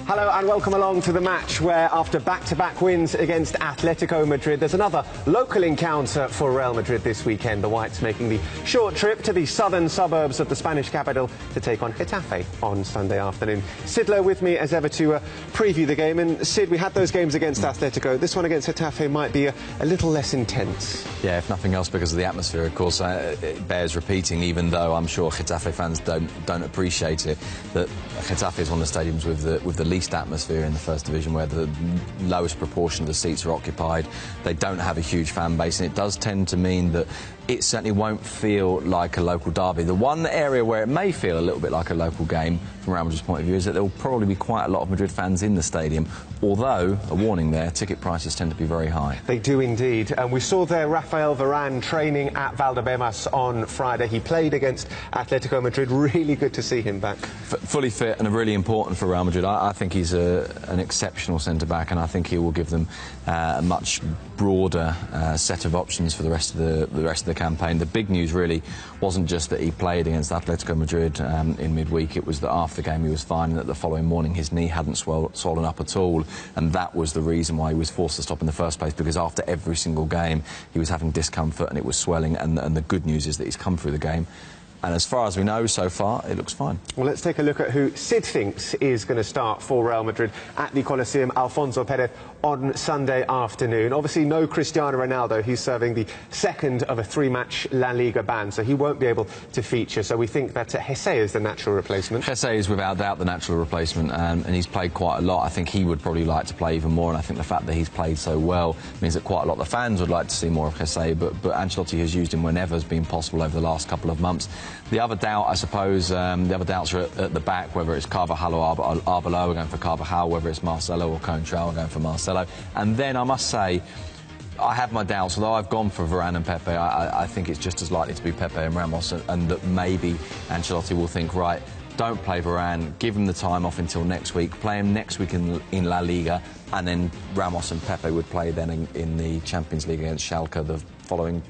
Hello and welcome along to the match where, after back-to-back wins against Atletico Madrid, there's another local encounter for Real Madrid this weekend. The Whites making the short trip to the southern suburbs of the Spanish capital to take on Getafe on Sunday afternoon. Sid Lowe with me as ever to preview the game. And Sid, we had those games against Atletico. This one against Getafe might be a little less intense. Yeah, if nothing else because of the atmosphere, of course. It bears repeating, even though I'm sure Getafe fans don't appreciate it, that Getafe is one of the stadiums with the least atmosphere in the First Division, where the lowest proportion of the seats are occupied. They don't have a huge fan base, and it does tend to mean that it certainly won't feel like a local derby. The one area where it may feel a little bit like a local game from Real Madrid's point of view is that there will probably be quite a lot of Madrid fans in the stadium, although, a warning there, ticket prices tend to be very high. They do indeed. And we saw there Rafael Varane training at Valdebemas on Friday. He played against Atletico Madrid. Really good to see him back. Fully fit and really important for Real Madrid. I think he's an exceptional centre-back, and I think he will give them a much broader set of options for the rest of the campaign. The big news really wasn't just that he played against Atletico Madrid in midweek. It was that after the game he was fine, and that the following morning his knee hadn't swollen up at all, and that was the reason why he was forced to stop in the first place, because after every single game he was having discomfort and it was swelling, and the good news is that he's come through the game. And as far as we know so far, it looks fine. Well, let's take a look at who Sid thinks is going to start for Real Madrid at the Coliseum, Alfonso Perez, on Sunday afternoon. Obviously, no Cristiano Ronaldo. He's serving the second of a three-match La Liga ban, so he won't be able to feature. So we think that Jesse is the natural replacement. Jesse is without doubt the natural replacement, and he's played quite a lot. I think he would probably like to play even more, and I think the fact that he's played so well means that quite a lot of the fans would like to see more of Jesse, but Ancelotti has used him whenever has been possible over the last couple of months. The other doubt, I suppose, the other doubts are at the back, whether it's Carvajal or Arbeloa, we're going for Carvajal, whether it's Marcelo or Contral, we're going for Marcelo. And then I must say, I have my doubts, although I've gone for Varane and Pepe. I think it's just as likely to be Pepe and Ramos, and that maybe Ancelotti will think, right, don't play Varane, give him the time off until next week, play him next week in La Liga, and then Ramos and Pepe would play then in the Champions League against Schalke the following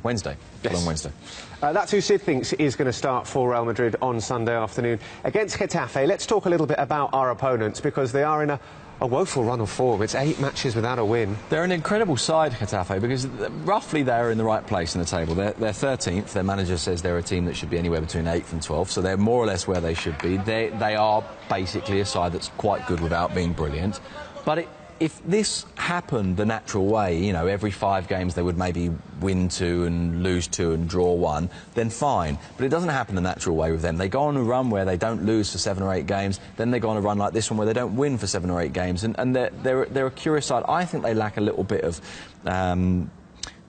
Wednesday. Yes. On Wednesday. That's who Sid thinks is going to start for Real Madrid on Sunday afternoon against Getafe. Let's talk a little bit about our opponents, because they are in a woeful run of form. It's 8 matches without a win. They're an incredible side, Getafe, because roughly they're in the right place in the table. They're 13th. Their manager says they're a team that should be anywhere between 8th and 12th, so they're more or less where they should be. They are basically a side that's quite good without being brilliant. But if this happened the natural way, you know, every 5 games they would maybe win 2 and lose 2 and draw 1, then fine. But it doesn't happen the natural way with them. They go on a run where they don't lose for 7 or 8 games, then they go on a run like this one where they don't win for 7 or 8 games, and they're a curious side. I think they lack a little bit of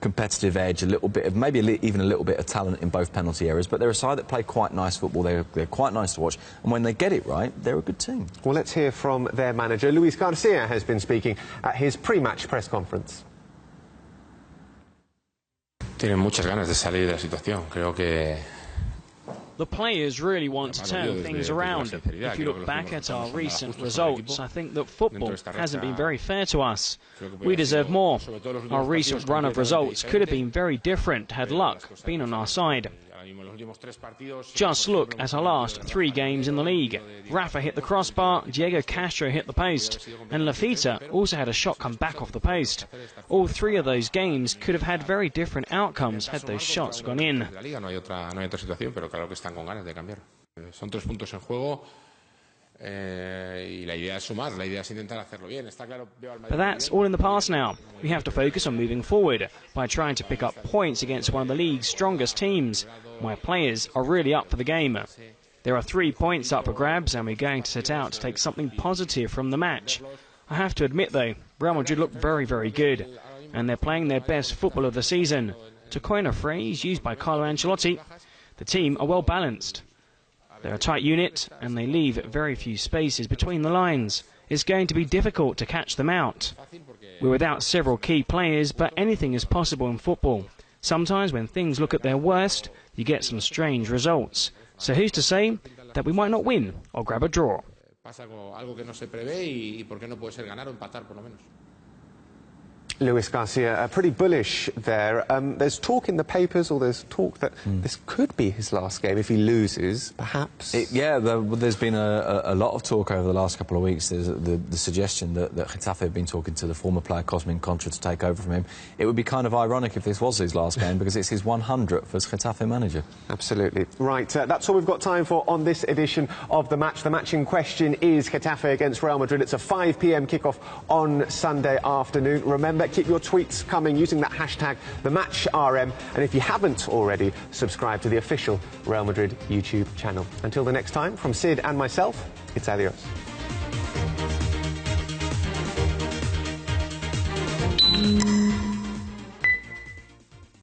competitive edge, a little bit of maybe even a little bit of talent in both penalty areas, but they're a side that play quite nice football. They're quite nice to watch, and when they get it right, they're a good team. Well, let's hear from their manager. Luis Garcia has been speaking at his pre-match press conference. Tienen muchas ganas de salir de la situación. Creo que the players really want to turn things around. If you look back at our recent results, I think that football hasn't been very fair to us. We deserve more. Our recent run of results could have been very different had luck been on our side. Just look at our last 3 games in the league. Rafa hit the crossbar, Diego Castro hit the post, and Lafita also had a shot come back off the post. All 3 of those games could have had very different outcomes had those shots gone in. But that's all in the past now. We have to focus on moving forward by trying to pick up points against one of the league's strongest teams. My players are really up for the game. There are 3 points up for grabs, and we're going to set out to take something positive from the match. I have to admit, though, Real Madrid look very, very good, and they're playing their best football of the season. To coin a phrase used by Carlo Ancelotti, the team are well balanced. They're a tight unit, and they leave very few spaces between the lines. It's going to be difficult to catch them out. We're without several key players, but anything is possible in football. Sometimes when things look at their worst, you get some strange results. So who's to say that we might not win or grab a draw? Luis Garcia, pretty bullish there. There's talk in the papers, or there's talk that this could be his last game if he loses, perhaps. There's been a lot of talk over the last couple of weeks. There's the suggestion that Getafe have been talking to the former player Cosmin Contra to take over from him. It would be kind of ironic if this was his last game because it's his 100th as Getafe manager. Absolutely. Right, that's all we've got time for on this edition of The Match. The match in question is Getafe against Real Madrid. It's a 5 p.m. kickoff on Sunday afternoon. Remember, keep your tweets coming using that hashtag TheMatchRM, and if you haven't already, subscribe to the official Real Madrid YouTube channel. Until the next time, from Sid and myself, it's adios.